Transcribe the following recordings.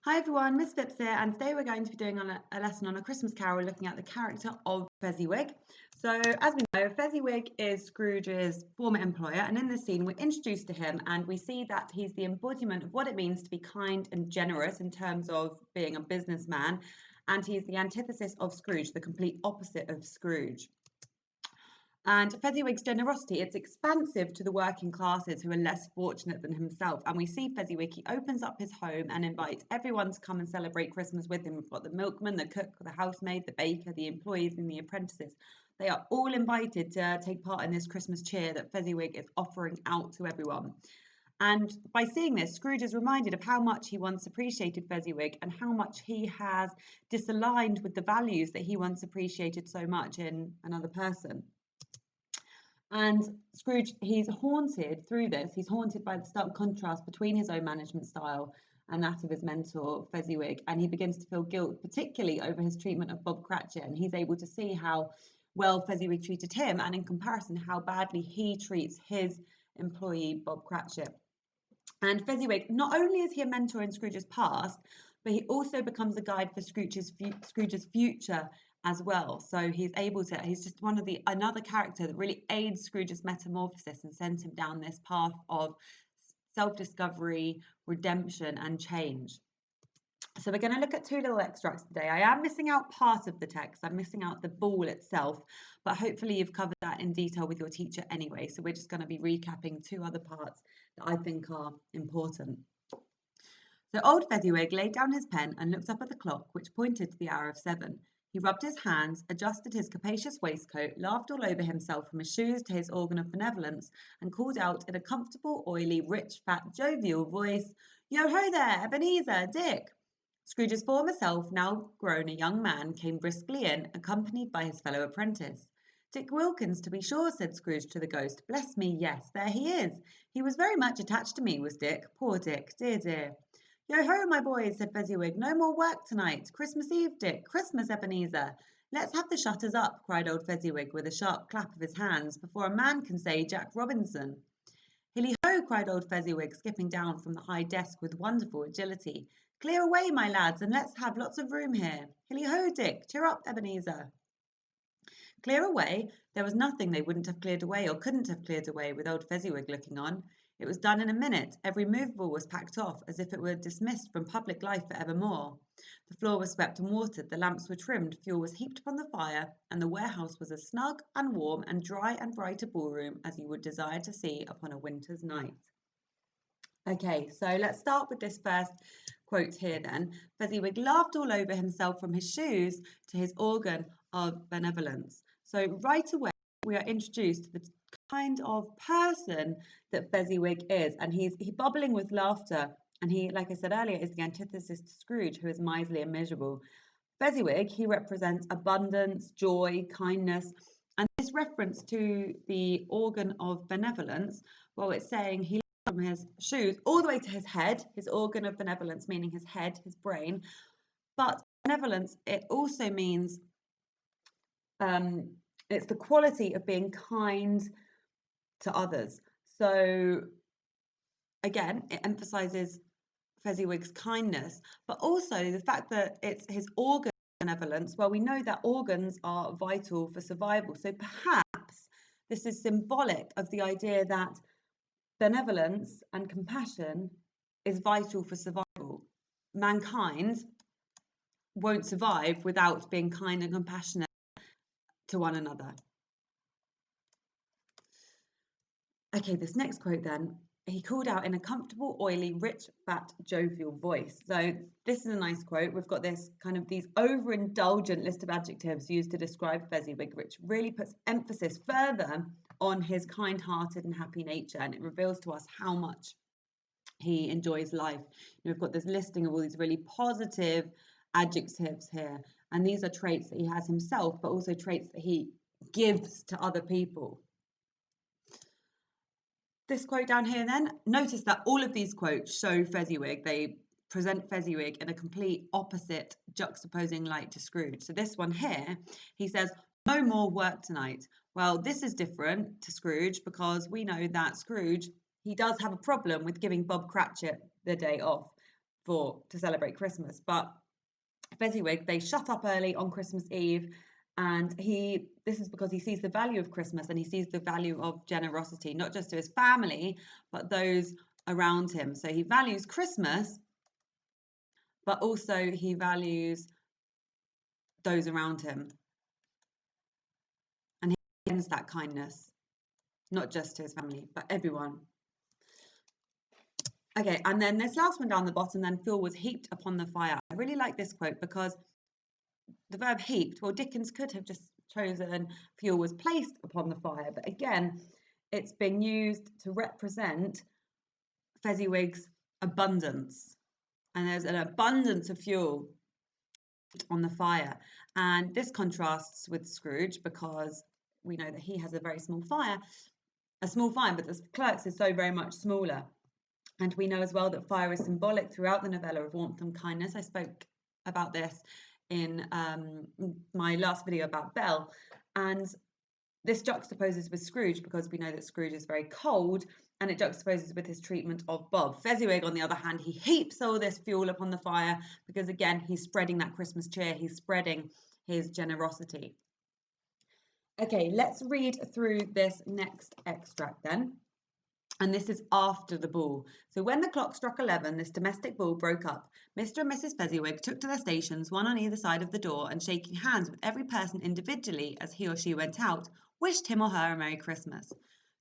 Hi everyone, Miss Phipps here, and today we're going to be doing a lesson on A Christmas Carol looking at the character of Fezziwig. So, as we know, Fezziwig is Scrooge's former employer, and in this scene we're introduced to him and we see that he's the embodiment of what it means to be kind and generous in terms of being a businessman, and he's the antithesis of Scrooge, the complete opposite of Scrooge. And Fezziwig's generosity, it's expansive to the working classes who are less fortunate than himself. And we see Fezziwig, he opens up his home and invites everyone to come and celebrate Christmas with him. We've got the milkman, the cook, the housemaid, the baker, the employees, and the apprentices. They are all invited to take part in this Christmas cheer that Fezziwig is offering out to everyone. And by seeing this, Scrooge is reminded of how much he once appreciated Fezziwig and how much he has disaligned with the values that he once appreciated so much in another person. And Scrooge, he's haunted through this. He's haunted by the stark contrast between his own management style and that of his mentor, Fezziwig. And he begins to feel guilt, particularly over his treatment of Bob Cratchit. And he's able to see how well Fezziwig treated him, and in comparison, how badly he treats his employee, Bob Cratchit. And Fezziwig, not only is he a mentor in Scrooge's past, but he also becomes a guide for Scrooge's future as well. So he's just another character that really aids Scrooge's metamorphosis and sends him down this path of self-discovery, redemption, and change. So we're going to look at two little extracts today. I am missing out part of the text. I'm missing out the ball itself, but hopefully you've covered that in detail with your teacher anyway. So we're just going to be recapping two other parts that I think are important. So old Fezziwig laid down his pen and looked up at the clock, which pointed to the hour of 7. He rubbed his hands, adjusted his capacious waistcoat, laughed all over himself from his shoes to his organ of benevolence, and called out in a comfortable, oily, rich, fat, jovial voice, "Yo ho there, Ebenezer, Dick!" Scrooge's former self, now grown a young man, came briskly in, accompanied by his fellow apprentice. "Dick Wilkins, to be sure," said Scrooge to the ghost. "Bless me, yes, there he is. He was very much attached to me, was Dick. Poor Dick, dear, dear." "Yo ho, my boys," said Fezziwig. "No more work tonight. Christmas Eve, Dick. Christmas, Ebenezer." "Let's have the shutters up," cried old Fezziwig with a sharp clap of his hands, "before a man can say Jack Robinson." "Hilly ho!" cried old Fezziwig, skipping down from the high desk with wonderful agility. "Clear away, my lads, and let's have lots of room here. Hilly ho, Dick. Cheer up, Ebenezer." Clear away? There was nothing they wouldn't have cleared away or couldn't have cleared away with old Fezziwig looking on. It was done in a minute. Every movable was packed off, as if it were dismissed from public life for evermore. The floor was swept and watered, the lamps were trimmed, fuel was heaped upon the fire, and the warehouse was as snug and warm and dry and bright a ballroom as you would desire to see upon a winter's night. Okay, so let's start with this first quote here then. Fezziwig laughed all over himself from his shoes to his organ of benevolence. So right away, we are introduced to the kind of person that Fezziwig is, and he's bubbling with laughter, and he, like I said earlier, is the antithesis to Scrooge, who is miserly and miserable. Fezziwig, he represents abundance, joy, kindness, and this reference to the organ of benevolence, well, it's saying he from his shoes all the way to his head, his organ of benevolence, meaning his head, his brain. But benevolence, it also means it's the quality of being kind to others. So again, it emphasizes Fezziwig's kindness, but also the fact that it's his organ of benevolence. Well, we know that organs are vital for survival. So perhaps this is symbolic of the idea that benevolence and compassion is vital for survival. Mankind won't survive without being kind and compassionate to one another. Okay, this next quote then. He called out in a comfortable, oily, rich, fat, jovial voice. So this is a nice quote. We've got this kind of these overindulgent list of adjectives used to describe Fezziwig, which really puts emphasis further on his kind-hearted and happy nature, and it reveals to us how much he enjoys life. We've got this listing of all these really positive adjectives here, and these are traits that he has himself, but also traits that he gives to other people. This quote down here then, notice that all of these quotes show Fezziwig. They present Fezziwig in a complete opposite juxtaposing light to Scrooge. So this one here, he says, "No more work tonight." Well, this is different to Scrooge because we know that Scrooge, he does have a problem with giving Bob Cratchit the day off. to celebrate Christmas. But Fezziwig, they shut up early on Christmas Eve, and this is because he sees the value of Christmas, and he sees the value of generosity, not just to his family, but those around him. So he values Christmas, but also he values those around him, and he extends that kindness, not just to his family, but everyone. Okay, and then this last one down the bottom, then fuel was heaped upon the fire. I really like this quote because the verb heaped, well, Dickens could have just chosen fuel was placed upon the fire, but again, it's been used to represent Fezziwig's abundance. And there's an abundance of fuel on the fire. And this contrasts with Scrooge because we know that he has a very small fire, but the clerk's is so very much smaller. And we know as well that fire is symbolic throughout the novella of warmth and kindness. I spoke about this in my last video about Belle. And this juxtaposes with Scrooge because we know that Scrooge is very cold, and it juxtaposes with his treatment of Bob. Fezziwig, on the other hand, he heaps all this fuel upon the fire because, again, he's spreading that Christmas cheer. He's spreading his generosity. Okay, let's read through this next extract then. And this is after the ball. So when the clock struck 11, this domestic ball broke up. Mr. and Mrs. Fezziwig took to their stations, one on either side of the door, and shaking hands with every person individually as he or she went out, wished him or her a Merry Christmas.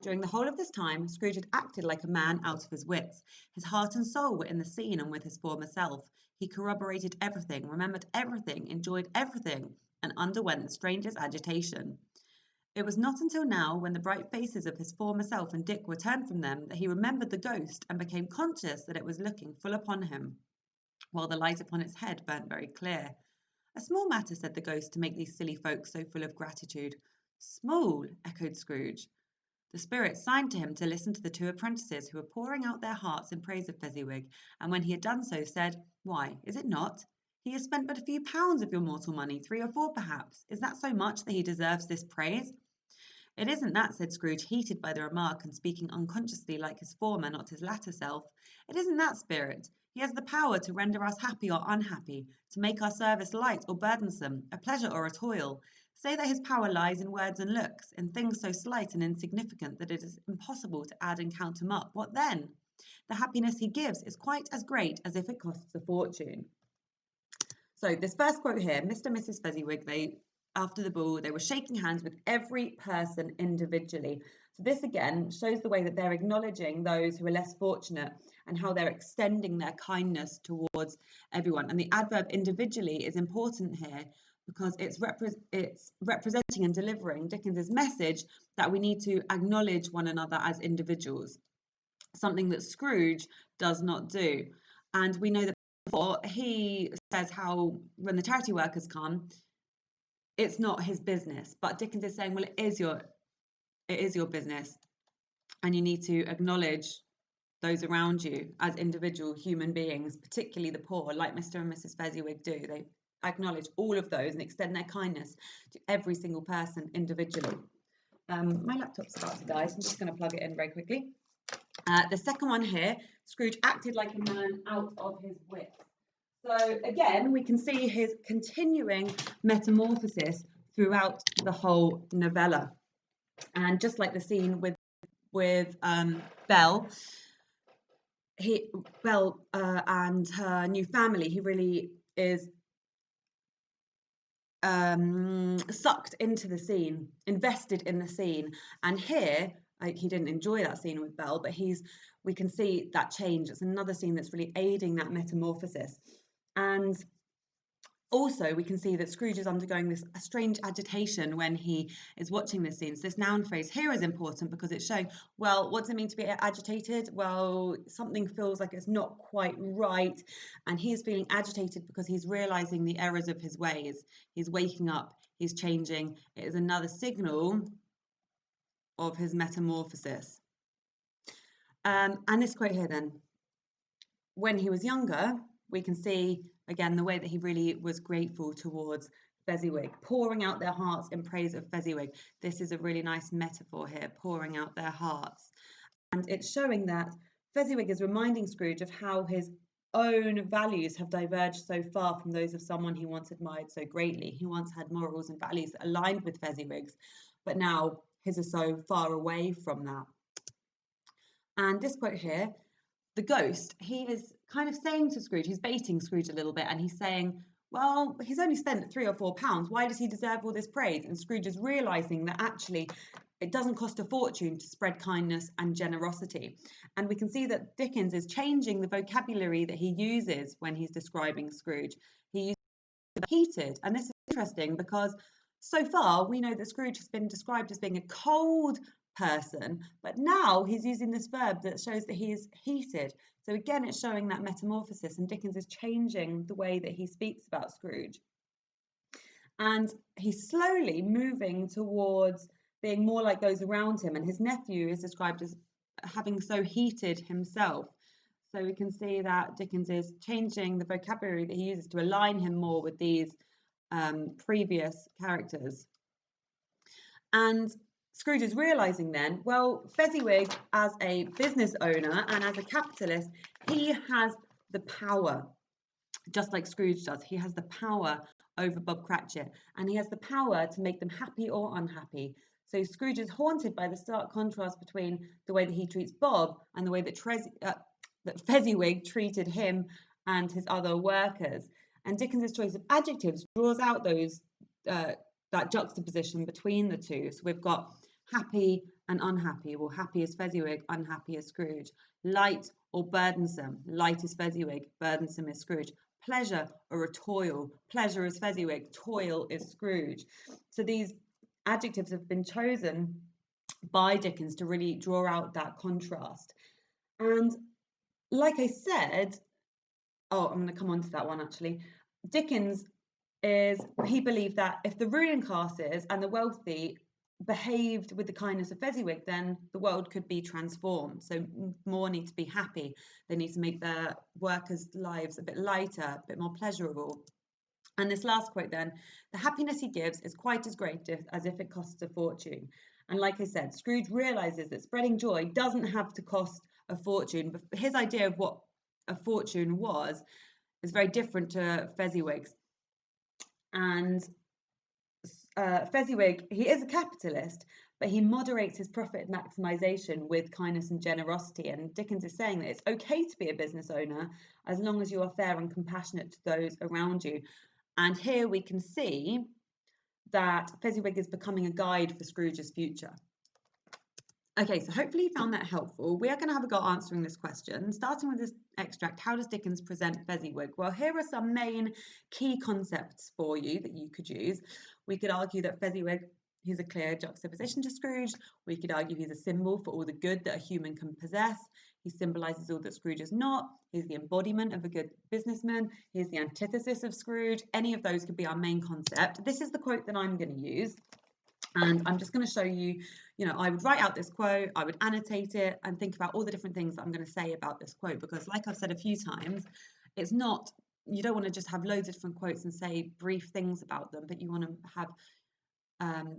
During the whole of this time, Scrooge had acted like a man out of his wits. His heart and soul were in the scene and with his former self. He corroborated everything, remembered everything, enjoyed everything, and underwent the strangest agitation. It was not until now, when the bright faces of his former self and Dick were turned from them, that he remembered the ghost and became conscious that it was looking full upon him, while the light upon its head burnt very clear. A small matter, said the ghost, to make these silly folks so full of gratitude. Small, echoed Scrooge. The spirit signed to him to listen to the two apprentices who were pouring out their hearts in praise of Fezziwig, and when he had done so, said, Why, is it not? He has spent but a few pounds of your mortal money, 3 or 4 perhaps. Is that so much that he deserves this praise? It isn't that, said Scrooge, heated by the remark and speaking unconsciously like his former, not his latter self. It isn't that, Spirit. He has the power to render us happy or unhappy, to make our service light or burdensome, a pleasure or a toil. Say that his power lies in words and looks, in things so slight and insignificant that it is impossible to add and count them up. What then? The happiness he gives is quite as great as if it costs a fortune. So this first quote here, Mr. and Mrs. Fezziwig, after the ball, they were shaking hands with every person individually. So this again shows the way that they're acknowledging those who are less fortunate and how they're extending their kindness towards everyone. And the adverb individually is important here because it's representing and delivering Dickens's message that we need to acknowledge one another as individuals, something that Scrooge does not do. And we know that before, he says how when the charity workers come, it's not his business. But Dickens is saying, well, it is your business, and you need to acknowledge those around you as individual human beings, particularly the poor, like Mr. and Mrs. Fezziwig do. They acknowledge all of those and extend their kindness to every single person individually. My laptop's about to die, so I'm just going to plug it in very quickly. The second one here, Scrooge acted like a man out of his wits. So again, we can see his continuing metamorphosis throughout the whole novella. And just like the scene with Belle, Belle and her new family, he really is sucked into the scene, invested in the scene. And here, he didn't enjoy that scene with Belle, but we can see that change. It's another scene that's really aiding that metamorphosis. And also, we can see that Scrooge is undergoing this strange agitation when he is watching this scene. So this noun phrase here is important because it's showing, well, what does it mean to be agitated? Well, something feels like it's not quite right. And he's feeling agitated because he's realizing the errors of his ways. He's waking up, he's changing. It is another signal of his metamorphosis. And this quote here then, when he was younger, we can see again the way that he really was grateful towards Fezziwig, pouring out their hearts in praise of Fezziwig. This is a really nice metaphor here, pouring out their hearts. And it's showing that Fezziwig is reminding Scrooge of how his own values have diverged so far from those of someone he once admired so greatly. He once had morals and values that aligned with Fezziwig's, but now his are so far away from that. And this quote here, the ghost, he is kind of saying to Scrooge, he's baiting Scrooge a little bit, and he's saying, well, he's only spent £3 or £4. Why does he deserve all this praise? And Scrooge is realizing that actually it doesn't cost a fortune to spread kindness and generosity. And we can see that Dickens is changing the vocabulary that he uses when he's describing Scrooge. He uses heated, and this is interesting because so far we know that Scrooge has been described as being a cold person, but now he's using this verb that shows that he is heated. So again, it's showing that metamorphosis, and Dickens is changing the way that he speaks about Scrooge. And he's slowly moving towards being more like those around him, and his nephew is described as having so heated himself. So we can see that Dickens is changing the vocabulary that he uses to align him more with these previous characters. And Scrooge is realizing then, well, Fezziwig, as a business owner and as a capitalist, he has the power, just like Scrooge does. He has the power over Bob Cratchit, and he has the power to make them happy or unhappy. So Scrooge is haunted by the stark contrast between the way that he treats Bob and the way that Fezziwig treated him and his other workers. And Dickens's choice of adjectives draws out those that juxtaposition between the two. So we've got happy and unhappy. Well, happy is Fezziwig, unhappy is Scrooge. Light or burdensome. Light is Fezziwig, burdensome is Scrooge. Pleasure or a toil. Pleasure is Fezziwig, toil is Scrooge. So these adjectives have been chosen by Dickens to really draw out that contrast. And like I said, I'm going to come on to that one actually. Dickens he believed that if the ruling classes and the wealthy behaved with the kindness of Fezziwig, then the world could be transformed. So more need to be happy. They need to make their workers' lives a bit lighter, a bit more pleasurable. And this last quote then, the happiness he gives is quite as great as if it costs a fortune. And like I said, Scrooge realizes that spreading joy doesn't have to cost a fortune, but his idea of what a fortune was is very different to Fezziwig's. And Fezziwig, he is a capitalist, but he moderates his profit maximization with kindness and generosity. And Dickens is saying that it's okay to be a business owner as long as you are fair and compassionate to those around you. And here we can see that Fezziwig is becoming a guide for Scrooge's future. Okay, so hopefully you found that helpful. We are going to have a go answering this question. Starting with this extract, how does Dickens present Fezziwig? Well, here are some main key concepts for you that you could use. We could argue that Fezziwig, he's a clear juxtaposition to Scrooge. We could argue he's a symbol for all the good that a human can possess. He symbolises all that Scrooge is not. He's the embodiment of a good businessman. He's the antithesis of Scrooge. Any of those could be our main concept. This is the quote that I'm going to use. And I'm just going to show you, I would write out this quote, I would annotate it and think about all the different things that I'm going to say about this quote, because like I've said a few times, it's not, you don't want to just have loads of different quotes and say brief things about them, but you want to have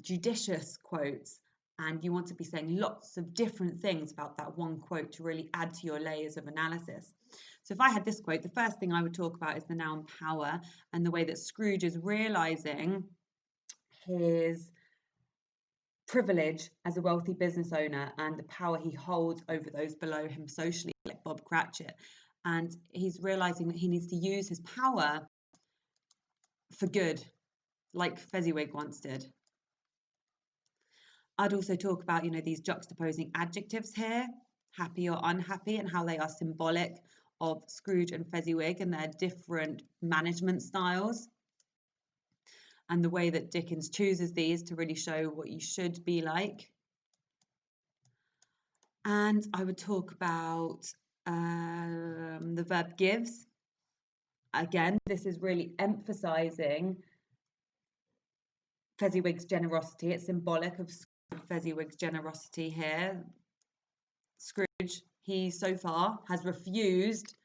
judicious quotes, and you want to be saying lots of different things about that one quote to really add to your layers of analysis. So if I had this quote, the first thing I would talk about is the noun power and the way that Scrooge is realizing his privilege as a wealthy business owner and the power he holds over those below him socially, like Bob Cratchit. And he's realizing that he needs to use his power for good, like Fezziwig once did. I'd also talk about, these juxtaposing adjectives here, happy or unhappy, and how they are symbolic of Scrooge and Fezziwig and their different management styles, and the way that Dickens chooses these to really show what you should be like. And I would talk about the verb gives. Again, this is really emphasizing Fezziwig's generosity. It's symbolic of Fezziwig's generosity here. Scrooge, he so far has refused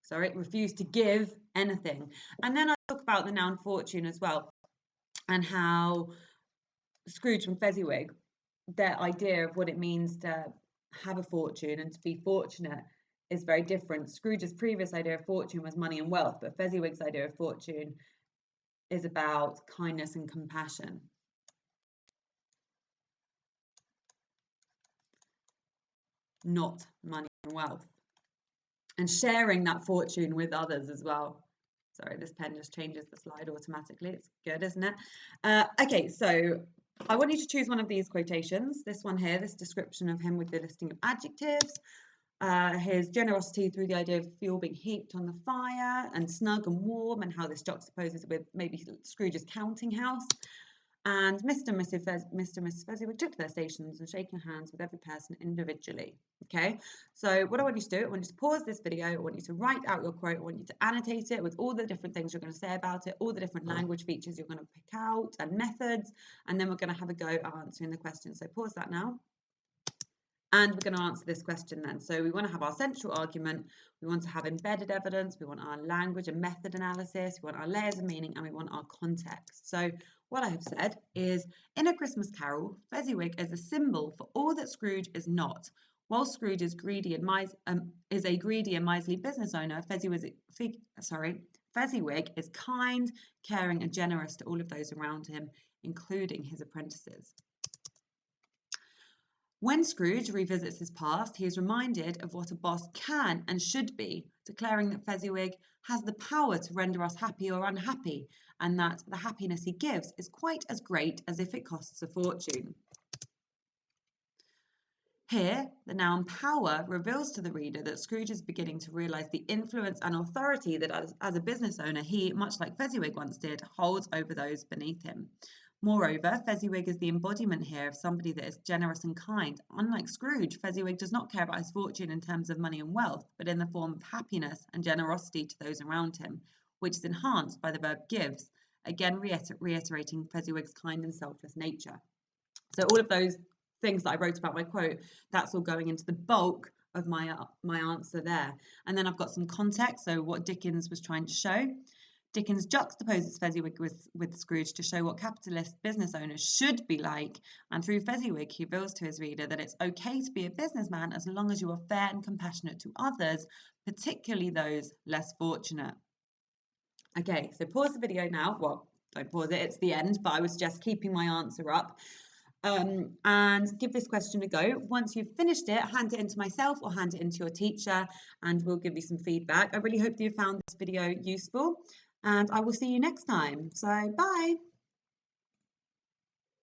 to give anything. And then I talk about the noun fortune as well, and how Scrooge and Fezziwig, their idea of what it means to have a fortune and to be fortunate is very different. Scrooge's previous idea of fortune was money and wealth, but Fezziwig's idea of fortune is about kindness and compassion. Not money and wealth. And sharing that fortune with others as well. Sorry, this pen just changes the slide automatically. It's good, isn't it? Okay, so I want you to choose one of these quotations. This one here, this description of him with the listing of adjectives. His generosity through the idea of fuel being heaped on the fire and snug and warm, and how this juxtaposes with maybe Scrooge's counting house. And Mr. and Mrs. Fezziwig took to their stations and shaking hands with every person individually. Okay, so what I want you to do, I want you to pause this video, I want you to write out your quote, I want you to annotate it with all the different things you're going to say about it, all the different language features you're going to pick out and methods, and then we're going to have a go at answering the question. So pause that now. And we're going to answer this question then. So we want to have our central argument, we want to have embedded evidence, we want our language and method analysis, we want our layers of meaning, and we want our context. So what I have said is, in A Christmas Carol, Fezziwig is a symbol for all that Scrooge is not. While Scrooge is a greedy and miserly business owner, Fezziwig is kind, caring, and generous to all of those around him, including his apprentices. When Scrooge revisits his past, he is reminded of what a boss can and should be, declaring that Fezziwig has the power to render us happy or unhappy, and that the happiness he gives is quite as great as if it costs a fortune. Here, the noun power reveals to the reader that Scrooge is beginning to realise the influence and authority that as a business owner he, much like Fezziwig once did, holds over those beneath him. Moreover, Fezziwig is the embodiment here of somebody that is generous and kind. Unlike Scrooge, Fezziwig does not care about his fortune in terms of money and wealth, but in the form of happiness and generosity to those around him, which is enhanced by the verb gives, again reiterating Fezziwig's kind and selfless nature. So all of those things that I wrote about my quote, that's all going into the bulk of my answer there. And then I've got some context, so what Dickens was trying to show. Dickens juxtaposes Fezziwig with Scrooge to show what capitalist business owners should be like, and through Fezziwig he reveals to his reader that it's okay to be a businessman as long as you are fair and compassionate to others, particularly those less fortunate. Okay, so pause the video now. Well, don't pause it, it's the end, but I was just keeping my answer up. And give this question a go. Once you've finished it, hand it into myself or hand it into your teacher, and we'll give you some feedback. I really hope that you found this video useful, and I will see you next time. So bye.